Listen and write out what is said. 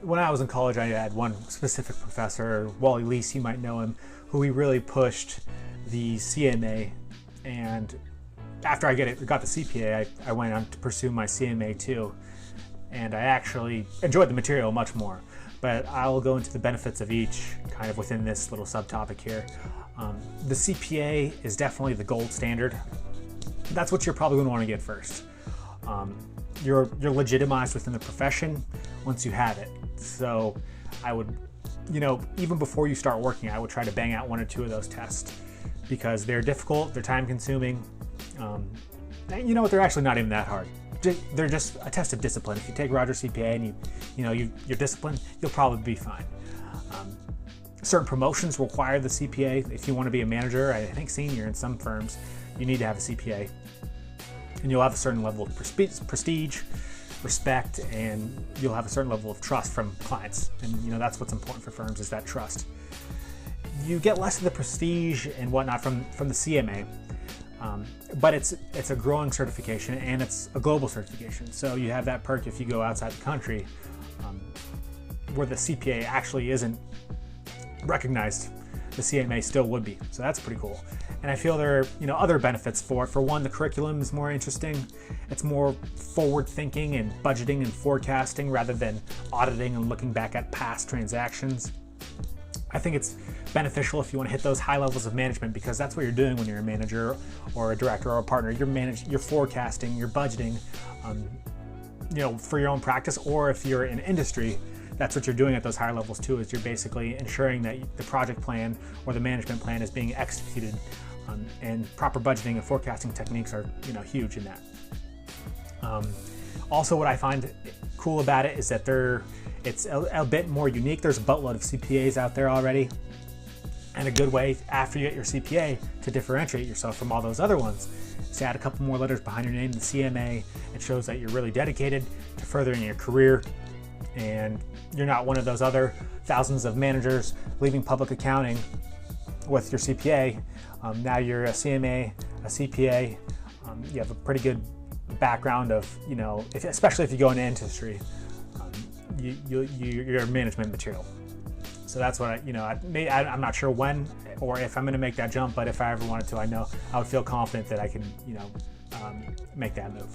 when I was in college, I had one specific professor, Wally Lease, you might know him, who he really pushed the CMA. And after I got the CPA, I went on to pursue my CMA too. And I actually enjoyed the material much more. But I'll go into the benefits of each kind of within this little subtopic here. The CPA is definitely the gold standard. That's what you're probably going to want to get first. You're legitimized within the profession once you have it. So I would, even before you start working, I would try to bang out 1 or 2 of those tests because they're difficult, they're time consuming. And you know what, they're actually not even that hard. They're just a test of discipline. If you take Roger's CPA and you're disciplined, you'll probably be fine. Certain promotions require the CPA. If you want to be a manager, I think senior in some firms, you need to have a CPA. And you'll have a certain level of prestige, respect, and you'll have a certain level of trust from clients. And that's what's important for firms, is that trust. You get less of the prestige and whatnot from the CMA, but it's a growing certification and it's a global certification. So you have that perk if you go outside the country, where the CPA actually isn't recognized, the CMA still would be. So that's pretty cool. And I feel there are other benefits for it. For one, the curriculum is more interesting. It's more forward thinking and budgeting and forecasting rather than auditing and looking back at past transactions. I think it's beneficial if you want to hit those high levels of management, because that's what you're doing when you're a manager or a director or a partner. You're forecasting, you're budgeting, for your own practice, or if you're in industry, that's what you're doing at those higher levels too, is you're basically ensuring that the project plan or the management plan is being executed, and proper budgeting and forecasting techniques are huge in that. Also, what I find cool about it is that it's a bit more unique. There's a boatload of CPAs out there already, and a good way after you get your CPA to differentiate yourself from all those other ones is to add a couple more letters behind your name, the CMA. It shows that you're really dedicated to furthering your career, and you're not one of those other thousands of managers leaving public accounting with your CPA. Now you're a CMA, a CPA. You have a pretty good background of, especially if you go into industry, you're management material. So that's what I'm not sure when or if I'm going to make that jump, but if I ever wanted to, I know I would feel confident that I can, make that move.